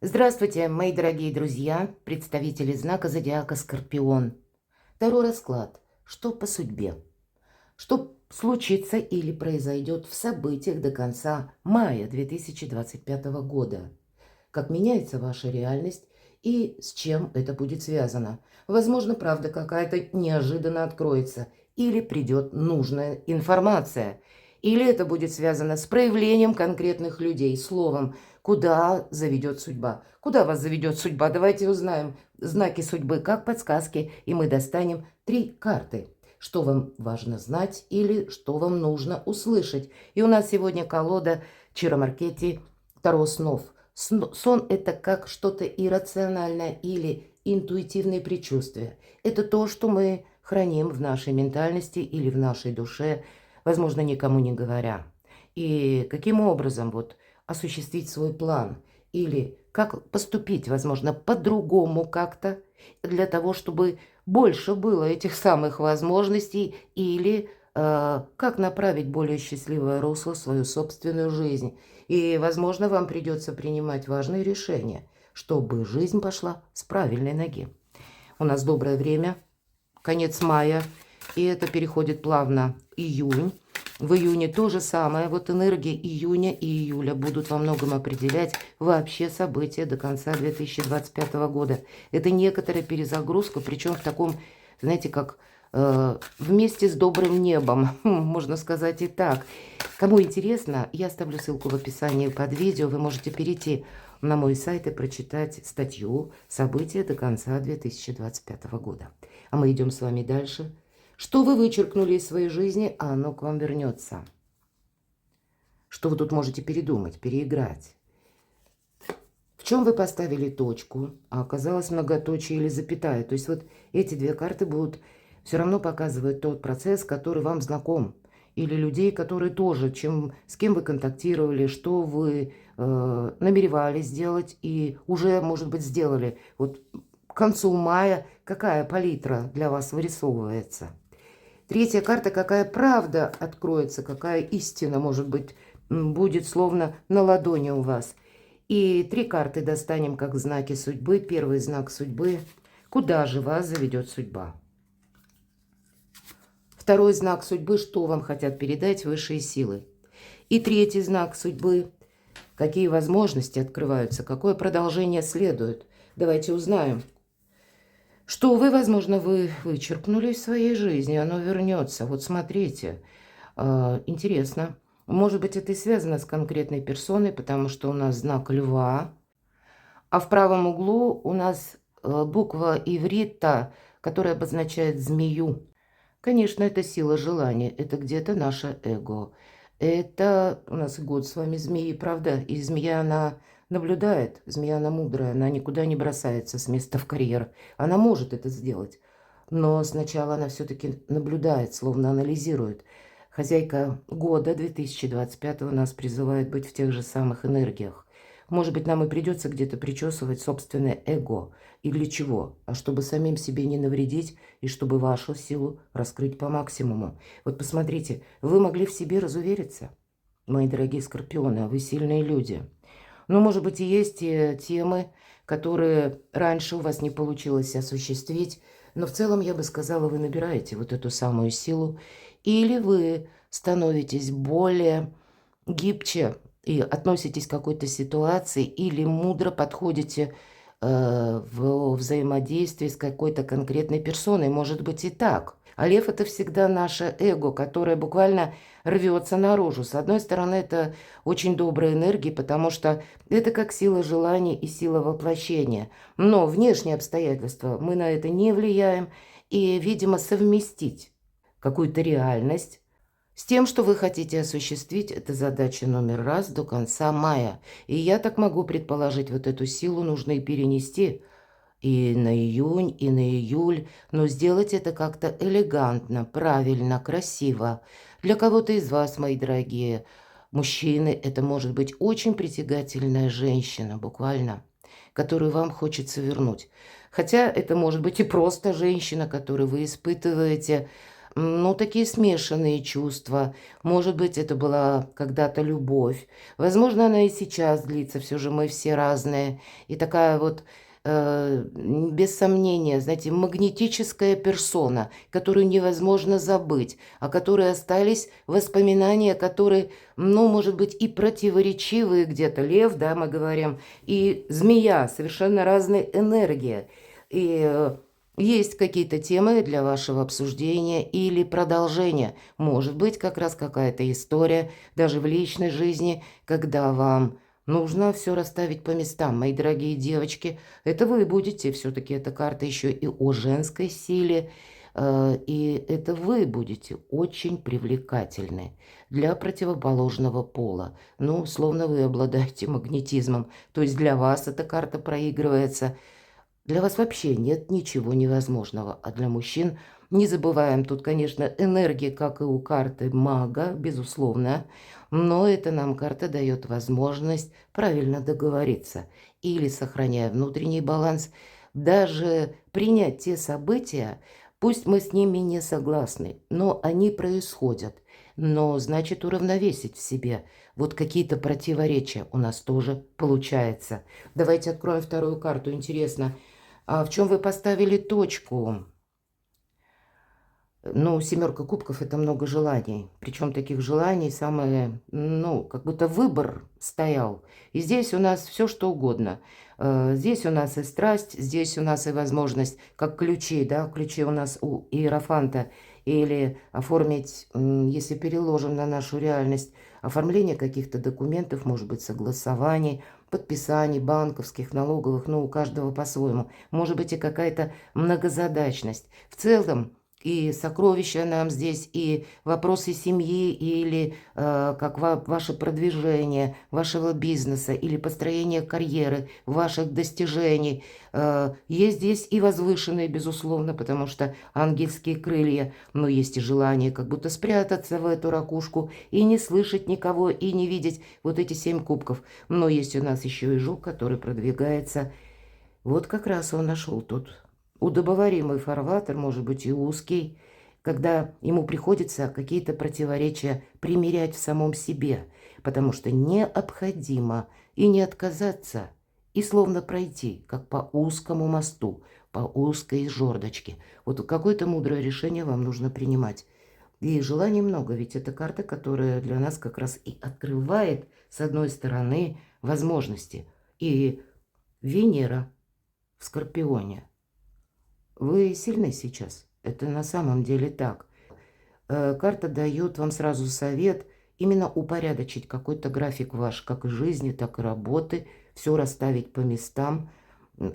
Здравствуйте, мои дорогие друзья, представители знака зодиака Скорпион. Второй расклад. Что по судьбе? Что случится или произойдет в событиях до конца мая 2025 года? Как меняется ваша реальность и с чем это будет связано? Возможно, правда какая-то неожиданно откроется или придет нужная информация. Или это будет связано с проявлением конкретных людей, словом, куда заведет судьба. Куда вас заведет судьба? Давайте узнаем знаки судьбы как подсказки, и мы достанем 3 карты. Что вам важно знать или что вам нужно услышать. И у нас сегодня колода Чиромаркетти Таро снов. Сон – это как что-то иррациональное или интуитивные предчувствия. Это то, что мы храним в нашей ментальности или в нашей душе, возможно, никому не говоря. И каким образом осуществить свой план или как поступить, возможно, по-другому как-то для того, чтобы больше было этих самых возможностей или как направить более счастливое русло свою собственную жизнь. И, возможно, вам придется принимать важные решения, чтобы жизнь пошла с правильной ноги. У нас доброе время, конец мая, и это переходит плавно июнь. В июне то же самое. Энергии июня и июля будут во многом определять вообще события до конца 2025 года. Это некоторая перезагрузка, причем в таком, знаете, как вместе с добрым небом, можно сказать и так. Кому интересно, я оставлю ссылку в описании под видео. Вы можете перейти на мой сайт и прочитать статью «События до конца 2025 года». А мы идем с вами дальше. Что вы вычеркнули из своей жизни, а оно к вам вернется. Что вы тут можете передумать, переиграть? В чем вы поставили точку, а оказалось многоточие или запятая? То есть эти 2 карты будут все равно показывать тот процесс, который вам знаком. Или людей, которые тоже, с кем вы контактировали, что вы намеревались сделать и уже, может быть, сделали. К концу мая какая палитра для вас вырисовывается? 3-я карта, какая правда откроется, какая истина, может быть, будет словно на ладони у вас. И 3 карты достанем как знаки судьбы. Первый знак судьбы. Куда же вас заведет судьба? Второй знак судьбы. Что вам хотят передать высшие силы? И 3-й знак судьбы. Какие возможности открываются? Какое продолжение следует? Давайте узнаем. Что вы, возможно, вычеркнули из своей жизни, оно вернется. Смотрите, интересно. Может быть, это и связано с конкретной персоной, потому что у нас знак льва, а в правом углу у нас буква иврита, которая обозначает змею. Конечно, это сила желания, это где-то наше эго. Это у нас год с вами змеи, правда? И змея, она наблюдает, змея, она мудрая, она никуда не бросается с места в карьер. Она может это сделать, но сначала она все-таки наблюдает, словно анализирует. Хозяйка года 2025 нас призывает быть в тех же самых энергиях. Может быть, нам и придется где-то причесывать собственное эго. И для чего? А чтобы самим себе не навредить и чтобы вашу силу раскрыть по максимуму. Посмотрите, вы могли в себе разувериться, мои дорогие скорпионы, а вы сильные люди. Но, может быть, и есть те темы, которые раньше у вас не получилось осуществить, но в целом, я бы сказала, вы набираете эту самую силу, или вы становитесь более гибче и относитесь к какой-то ситуации, или мудро подходите в взаимодействии с какой-то конкретной персоной. Может быть и так. А лев – это всегда наше эго, которое буквально рвется наружу. С одной стороны, это очень добрая энергия, потому что это как сила желания и сила воплощения. Но внешние обстоятельства, мы на это не влияем. И, видимо, совместить какую-то реальность с тем, что вы хотите осуществить, это задача номер 1 до конца мая. И я так могу предположить, эту силу нужно и перенести и на июнь, и на июль, но сделать это как-то элегантно, правильно, красиво. Для кого-то из вас, мои дорогие мужчины, это может быть очень притягательная женщина, буквально, которую вам хочется вернуть. Хотя это может быть и просто женщина, которую вы испытываете Ну, такие смешанные чувства. Может быть, это была когда-то любовь. Возможно, она и сейчас длится. Все же мы все разные. И такая вот, без сомнения, знаете, магнетическая персона, которую невозможно забыть, о которой остались воспоминания, которые, ну, может быть, и противоречивые где-то. Лев, да, мы говорим, и змея, совершенно разные энергии. И есть какие-то темы для вашего обсуждения или продолжения. Может быть, как раз какая-то история, даже в личной жизни, когда вам нужно все расставить по местам. Мои дорогие девочки, это вы будете, все-таки эта карта еще и о женской силе, и это вы будете очень привлекательны для противоположного пола. Ну, словно вы обладаете магнетизмом, то есть для вас эта карта проигрывается. Для вас вообще нет ничего невозможного, а для мужчин не забываем, тут, конечно, энергия, как и у карты мага, безусловно, но это нам карта дает возможность правильно договориться или, сохраняя внутренний баланс, даже принять те события, пусть мы с ними не согласны, но они происходят. Но значит уравновесить в себе вот какие-то противоречия у нас тоже получается. Давайте откроем вторую карту. Интересно, а в чем вы поставили точку? Ну, семерка кубков – это много желаний. Причем таких желаний самое, ну, как будто выбор стоял. И здесь у нас все что угодно. Здесь у нас и страсть, здесь у нас и возможность, как ключи, да, ключи у нас у Иерофанта. Или оформить, если переложим на нашу реальность, оформление каких-то документов, может быть, согласований, подписаний банковских, налоговых, ну, у каждого по-своему. Может быть, и какая-то многозадачность. В целом, и сокровища нам здесь, и вопросы семьи, или как ваше продвижение вашего бизнеса, или построение карьеры, ваших достижений. Есть здесь и возвышенные, безусловно, потому что ангельские крылья, но есть и желание как будто спрятаться в эту ракушку и не слышать никого, и не видеть вот эти 7 кубков. Но есть у нас еще и жук, который продвигается. Вот как раз он нашел тут удобоваримый фарватер, может быть и узкий, когда ему приходится какие-то противоречия примерять в самом себе, потому что необходимо и не отказаться, и словно пройти, как по узкому мосту, по узкой жердочке. Вот какое-то мудрое решение вам нужно принимать. И желаний много, ведь это карта, которая для нас как раз и открывает, с одной стороны, возможности. И Венера в Скорпионе. Вы сильны сейчас. Это на самом деле так. Карта дает вам сразу совет именно упорядочить какой-то график ваш, как и жизни, так и работы, все расставить по местам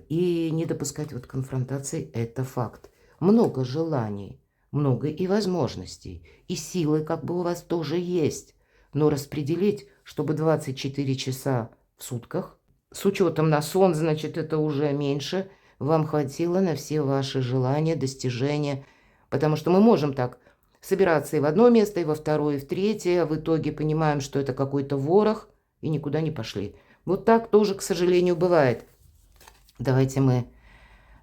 и не допускать вот конфронтаций. Это факт. Много желаний, много и возможностей, и силы как бы у вас тоже есть. Но распределить, чтобы 24 часа в сутках, с учетом на сон, значит, это уже меньше, вам хватило на все ваши желания, достижения. Потому что мы можем так собираться и в одно место, и во второе, и в третье, а в итоге понимаем, что это какой-то ворох, и никуда не пошли. Вот так тоже, к сожалению, бывает. Давайте мы...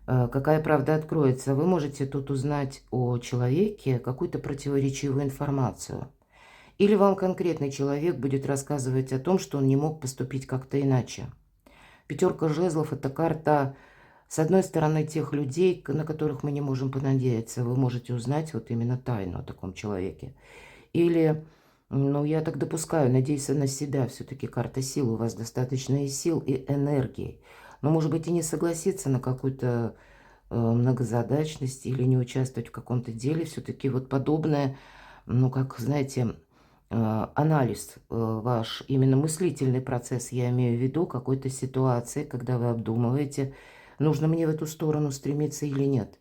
Какая правда откроется? Вы можете тут узнать о человеке какую-то противоречивую информацию. Или вам конкретный человек будет рассказывать о том, что он не мог поступить как-то иначе. Пятерка жезлов – это карта, с одной стороны, тех людей, на которых мы не можем понадеяться. Вы можете узнать вот именно тайну о таком человеке. Или, ну, я так допускаю, надейся на себя. Все-таки карта сил, у вас достаточно и сил, и энергии. Но, может быть, и не согласиться на какую-то многозадачность или не участвовать в каком-то деле. Все-таки вот подобное, ну, как, знаете, анализ ваш, именно мыслительный процесс, я имею в виду, какой-то ситуации, когда вы обдумываете, нужно мне в эту сторону стремиться или нет.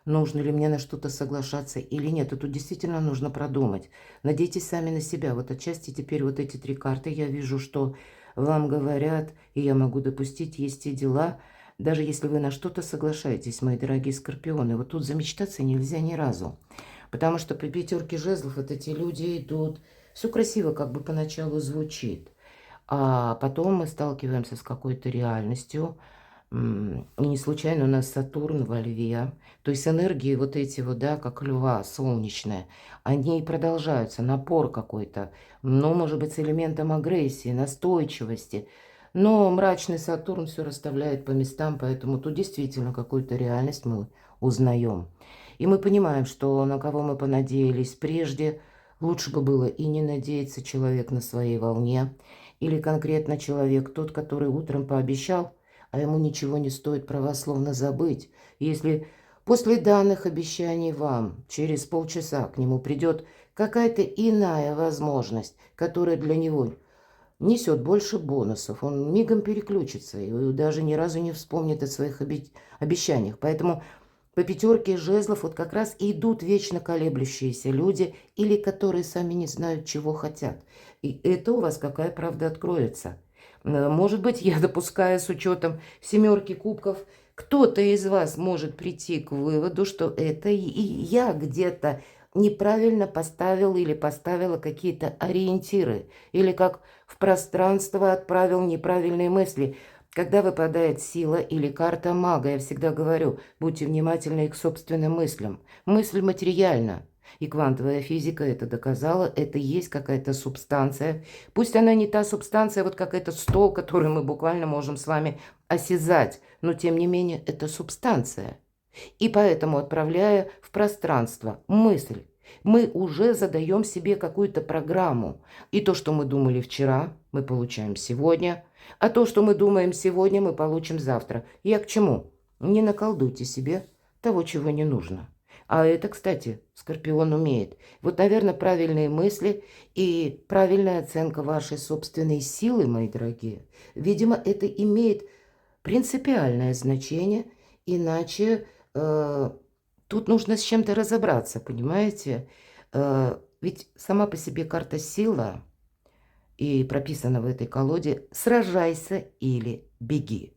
Нужно ли мне на что-то соглашаться или нет. И тут действительно нужно продумать. Надейтесь сами на себя. Вот отчасти теперь вот эти 3 карты я вижу, что вам говорят, и я могу допустить, есть и дела. Даже если вы на что-то соглашаетесь, мои дорогие скорпионы, вот тут замечтаться нельзя ни разу. Потому что при 5 жезлов вот эти люди идут... Все красиво как бы поначалу звучит, а потом мы сталкиваемся с какой-то реальностью, И не случайно у нас Сатурн во Льве. То есть энергии вот эти вот, да, как льва, солнечные, они продолжаются, напор какой-то, но, может быть, с элементом агрессии, настойчивости. Но мрачный Сатурн все расставляет по местам, поэтому тут действительно какую-то реальность мы узнаем. И мы понимаем, что на кого мы понадеялись прежде, лучше бы было и не надеяться человек на своей волне, или конкретно человек, тот, который утром пообещал, а ему ничего не стоит правословно забыть. Если после данных обещаний вам через полчаса к нему придет какая-то иная возможность, которая для него несет больше бонусов, он мигом переключится и даже ни разу не вспомнит о своих обещаниях. Поэтому по пятерке жезлов вот как раз и идут вечно колеблющиеся люди или которые сами не знают, чего хотят. И это у вас какая правда откроется. Может быть, я допускаю с учетом семерки кубков, кто-то из вас может прийти к выводу, что это и я где-то неправильно поставил или поставила какие-то ориентиры, или как в пространство отправил неправильные мысли. Когда выпадает сила или карта мага, я всегда говорю, будьте внимательны к собственным мыслям. Мысль материальна. И квантовая физика это доказала, это есть какая-то субстанция. Пусть она не та субстанция, вот как этот стол, который мы буквально можем с вами осязать, но тем не менее это субстанция. И поэтому, отправляя в пространство мысль, мы уже задаем себе какую-то программу. И то, что мы думали вчера, мы получаем сегодня, а то, что мы думаем сегодня, мы получим завтра. Я к чему? Не наколдуйте себе того, чего не нужно. А это, кстати, Скорпион умеет. Вот, наверное, правильные мысли и правильная оценка вашей собственной силы, мои дорогие. Видимо, это имеет принципиальное значение, иначе тут нужно с чем-то разобраться, понимаете? Ведь сама по себе карта сила и прописана в этой колоде «Сражайся или беги».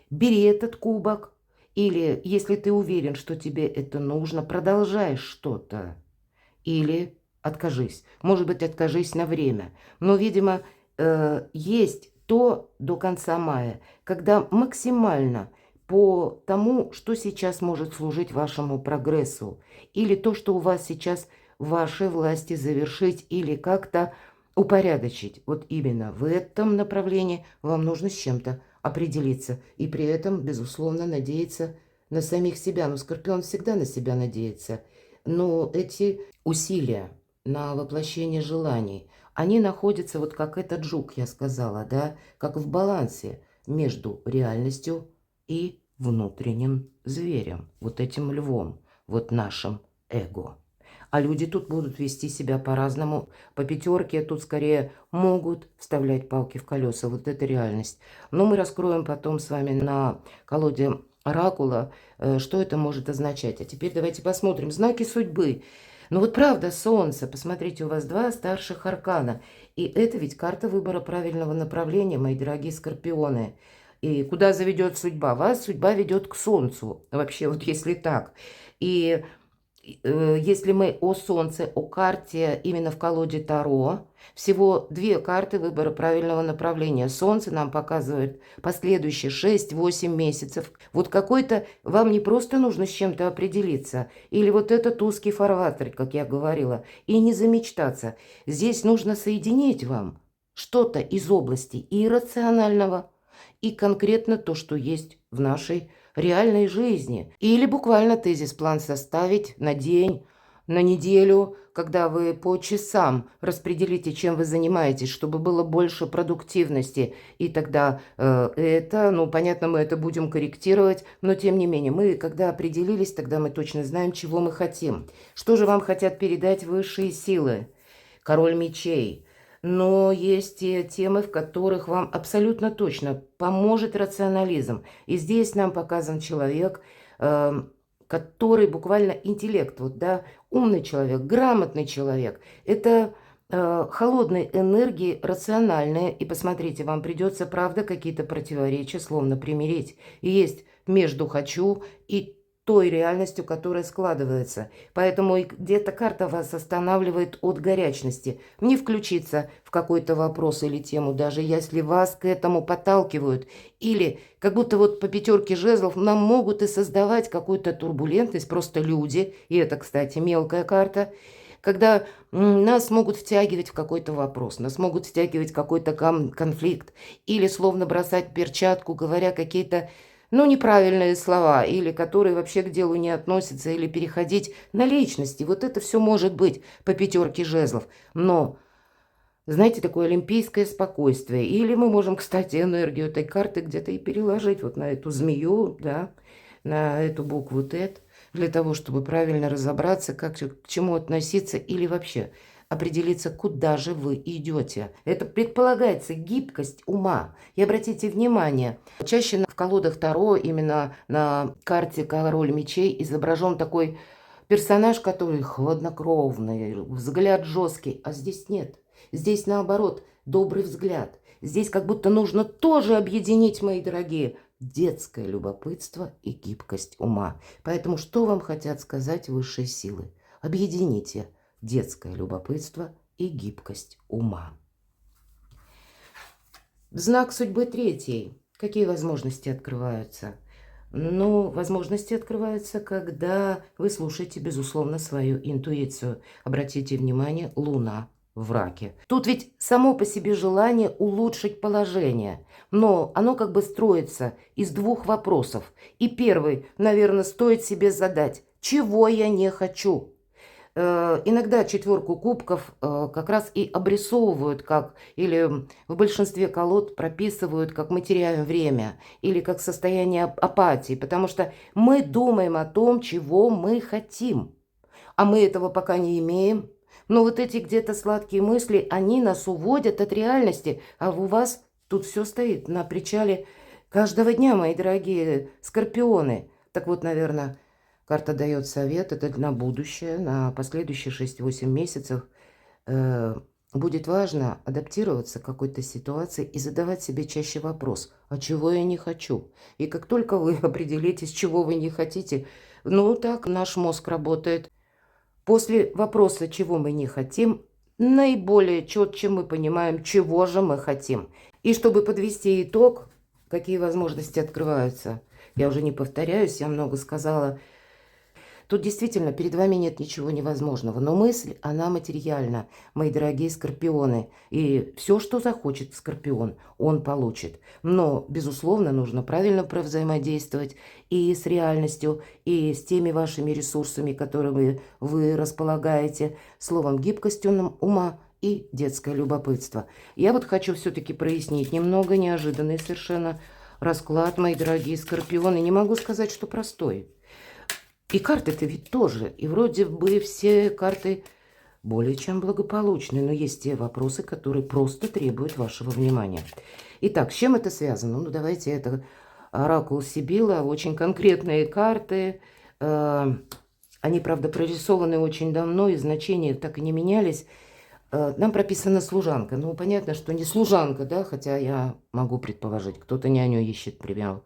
Бери этот кубок, или, если ты уверен, что тебе это нужно, продолжай что-то. Или откажись. Может быть, откажись на время. Но, видимо, есть то до конца мая, когда максимально по тому, что сейчас может служить вашему прогрессу, или то, что у вас сейчас в вашей власти завершить или как-то упорядочить. Вот именно в этом направлении вам нужно с чем-то определиться. И при этом, безусловно, надеяться на самих себя. Но Скорпион всегда на себя надеется. Но эти усилия на воплощение желаний, они находятся вот как этот жук, я сказала, да, как в балансе между реальностью и внутренним зверем, вот этим львом, вот нашим эго. А люди тут будут вести себя по-разному. По пятерке тут скорее могут вставлять палки в колеса. Вот это реальность. Но мы раскроем потом с вами на колоде оракула, что это может означать. А теперь давайте посмотрим. Знаки судьбы. Ну вот правда, Солнце. Посмотрите, у вас два старших аркана. И это ведь карта выбора правильного направления, мои дорогие скорпионы. И куда заведет судьба? Вас судьба ведет к Солнцу. Вообще, вот если так. И если мы о Солнце, о карте именно в колоде Таро, всего две карты выбора правильного направления. Солнце нам показывает последующие 6-8 месяцев. Вот какой-то вам не просто нужно с чем-то определиться, или вот этот узкий фарватер, как я говорила, и не замечтаться. Здесь нужно соединить вам что-то из области иррационального и конкретно то, что есть в нашей реальной жизни. Или буквально тезис-план составить на день, на неделю, когда вы по часам распределите, чем вы занимаетесь, чтобы было больше продуктивности. И тогда это, ну, понятно, мы это будем корректировать, но тем не менее, мы, когда определились, тогда мы точно знаем, чего мы хотим. Что же вам хотят передать высшие силы? Король мечей. Но есть те темы, в которых вам абсолютно точно поможет рационализм. И здесь нам показан человек, который буквально интеллект, вот, да, умный человек, грамотный человек. Это холодные энергии, рациональные. И посмотрите, вам придется, правда, какие-то противоречия словно примирить. И есть между «хочу» и той реальностью, которая складывается. Поэтому и где-то карта вас останавливает от горячности. Не включиться в какой-то вопрос или тему, даже если вас к этому подталкивают. Или как будто вот по пятерке жезлов нам могут и создавать какую-то турбулентность просто люди. И это, кстати, мелкая карта. Когда нас могут втягивать в какой-то вопрос, нас могут втягивать в какой-то конфликт. Или словно бросать перчатку, говоря какие-то неправильные слова, или которые вообще к делу не относятся, или переходить на личности. Вот это все может быть по пятерке жезлов. Но, знаете, такое олимпийское спокойствие. Или мы можем, кстати, энергию этой карты где-то и переложить вот на эту змею, да, на эту букву Т, для того, чтобы правильно разобраться, как к чему относиться, или вообще определиться, куда же вы идете. Это предполагается гибкость ума. И обратите внимание, чаще в колодах Таро, именно на карте Король мечей, изображен такой персонаж, который хладнокровный, взгляд жесткий, а здесь нет. Здесь наоборот, добрый взгляд. Здесь как будто нужно тоже объединить, мои дорогие, детское любопытство и гибкость ума. Поэтому что вам хотят сказать высшие силы? Объедините детское любопытство и гибкость ума. Знак судьбы третий. Какие возможности открываются? Возможности открываются, когда вы слушаете, безусловно, свою интуицию. Обратите внимание, Луна в раке. Тут ведь само по себе желание улучшить положение, но оно как бы строится из двух вопросов. И первый, наверное, стоит себе задать, чего я не хочу. Иногда четверку кубков как раз и обрисовывают как, или в большинстве колод прописывают, как мы теряем время, или как состояние апатии, потому что мы думаем о том, чего мы хотим, а мы этого пока не имеем. Но вот эти где-то сладкие мысли, они нас уводят от реальности, а у вас тут все стоит на причале каждого дня, мои дорогие скорпионы. Так вот, наверное, карта дает совет, это на будущее, на последующие 6-8 месяцев. Будет важно адаптироваться к какой-то ситуации и задавать себе чаще вопрос, а чего я не хочу? И как только вы определитесь, чего вы не хотите, так наш мозг работает. После вопроса, чего мы не хотим, наиболее четче мы понимаем, чего же мы хотим. И чтобы подвести итог, какие возможности открываются, я уже не повторяюсь, я много сказала. Тут действительно перед вами нет ничего невозможного, но мысль, она материальна, мои дорогие скорпионы. И все, что захочет скорпион, он получит. Но, безусловно, нужно правильно взаимодействовать и с реальностью, и с теми вашими ресурсами, которыми вы располагаете, словом, гибкостью ума и детское любопытство. Я вот хочу все-таки прояснить немного неожиданный совершенно расклад, мои дорогие скорпионы. Не могу сказать, что простой. И карты-то ведь тоже. И вроде бы все карты более чем благополучные. Но есть те вопросы, которые просто требуют вашего внимания. Итак, с чем это связано? Давайте, это оракул Сибила. Очень конкретные карты. Они, правда, прорисованы очень давно, и значения так и не менялись. Нам прописана служанка. Понятно, что не служанка, да, хотя я могу предположить, кто-то няню ищет, к примеру.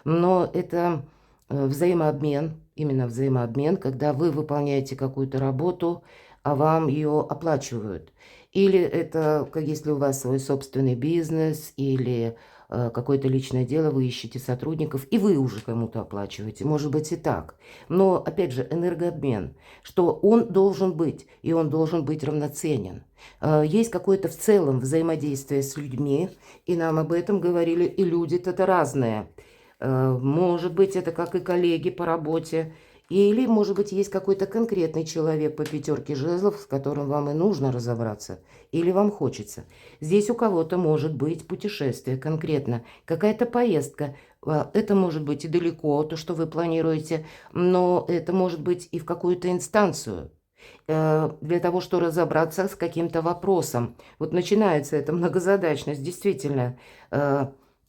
Но это взаимообмен, именно взаимообмен, когда вы выполняете какую-то работу, а вам ее оплачивают. Или это, если у вас свой собственный бизнес, или какое-то личное дело, вы ищете сотрудников, и вы уже кому-то оплачиваете. Может быть и так. Но, опять же, энергообмен, что он должен быть, и он должен быть равноценен. Есть какое-то в целом взаимодействие с людьми, и нам об этом говорили, и люди-то разные. Может быть, это как и коллеги по работе, или, может быть, есть какой-то конкретный человек по пятерке жезлов, с которым вам и нужно разобраться, или вам хочется. Здесь у кого-то может быть путешествие конкретно, какая-то поездка. Это может быть и далеко, то, что вы планируете, но это может быть и в какую-то инстанцию, для того, чтобы разобраться с каким-то вопросом. Вот начинается эта многозадачность, действительно.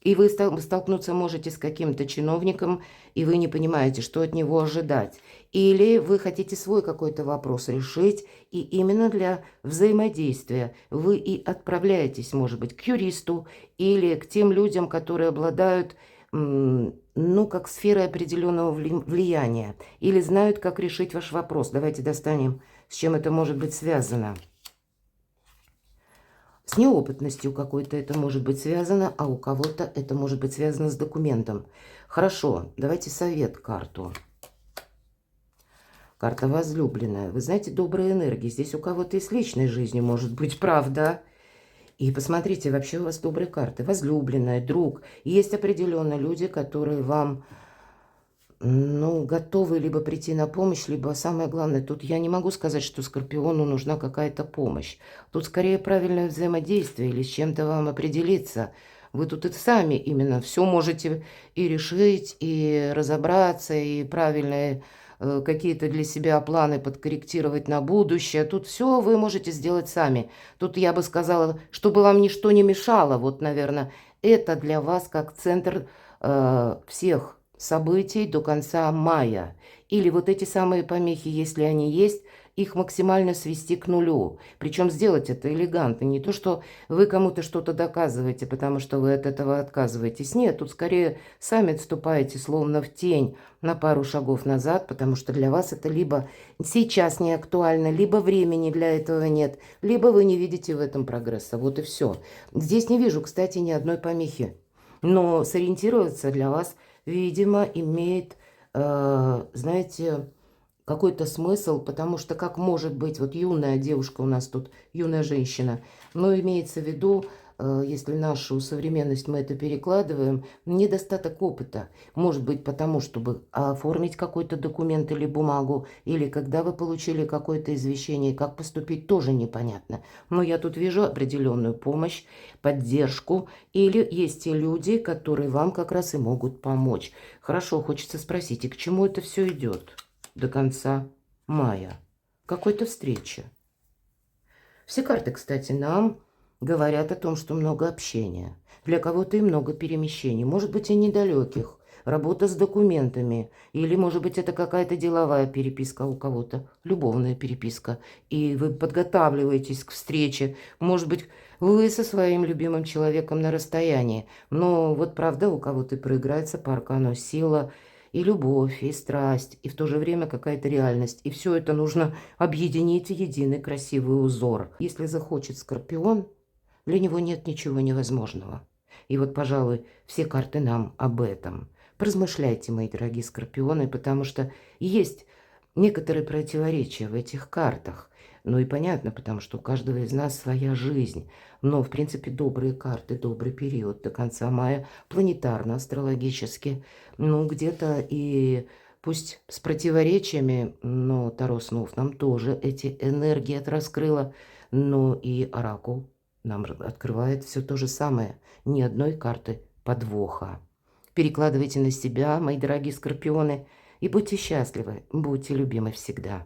И вы столкнуться можете с каким-то чиновником, и вы не понимаете, что от него ожидать. Или вы хотите свой какой-то вопрос решить, и именно для взаимодействия вы и отправляетесь, может быть, к юристу или к тем людям, которые обладают ну, как сферой определенного влияния. Или знают, как решить ваш вопрос. Давайте достанем, с чем это может быть связано. С неопытностью какой-то это может быть связано, а у кого-то это может быть связано с документом. Хорошо, давайте совет карту. Карта возлюбленная. Вы знаете, добрые энергии. Здесь у кого-то и с личной жизнью может быть, правда. И посмотрите, вообще у вас добрые карты. Возлюбленная, друг. Есть определенно люди, которые вам, ну, готовы либо прийти на помощь, либо самое главное, тут я не могу сказать, что Скорпиону нужна какая-то помощь. Тут скорее правильное взаимодействие или с чем-то вам определиться. Вы тут и сами именно все можете и решить, и разобраться, и правильно какие-то для себя планы подкорректировать на будущее. Тут все вы можете сделать сами. Тут я бы сказала, чтобы вам ничто не мешало. Вот, наверное, это для вас как центр всех событий до конца мая. Или вот эти самые помехи, если они есть, их максимально свести к нулю. Причем сделать это элегантно. Не то, что вы кому-то что-то доказываете, потому что вы от этого отказываетесь. Нет, тут скорее сами отступаете словно в тень на пару шагов назад, потому что для вас это либо сейчас не актуально, либо времени для этого нет, либо вы не видите в этом прогресса. Вот и все. Здесь не вижу, кстати, ни одной помехи. Но сориентироваться для вас, видимо, имеет, знаете, какой-то смысл, потому что как может быть, вот юная девушка у нас тут, юная женщина, но имеется в виду, если нашу современность мы это перекладываем, недостаток опыта. Может быть потому, чтобы оформить какой-то документ или бумагу, или когда вы получили какое-то извещение, как поступить, тоже непонятно. Но я тут вижу определенную помощь, поддержку, или есть те люди, которые вам как раз и могут помочь. Хорошо, хочется спросить, и к чему это все идет? До конца мая. Какой-то встречи. Все карты, кстати, нам говорят о том, что много общения. Для кого-то и много перемещений. Может быть, и недалеких. Работа с документами. Или, может быть, это какая-то деловая переписка у кого-то. Любовная переписка. И вы подготавливаетесь к встрече. Может быть, вы со своим любимым человеком на расстоянии. Но вот правда у кого-то проиграется по аркану сила, и любовь, и страсть, и в то же время какая-то реальность. И все это нужно объединить в единый красивый узор. Если захочет Скорпион, для него нет ничего невозможного. И вот, пожалуй, все карты нам об этом. Поразмышляйте, мои дорогие Скорпионы, потому что есть некоторые противоречия в этих картах. Ну и понятно, потому что у каждого из нас своя жизнь. Но, в принципе, добрые карты, добрый период до конца мая, планетарно, астрологически. Ну, где-то и пусть с противоречиями, но Таро снов нам тоже эти энергии раскрыла. Но и Оракул нам открывает все то же самое. Ни одной карты подвоха. Перекладывайте на себя, мои дорогие Скорпионы, и будьте счастливы, будьте любимы всегда.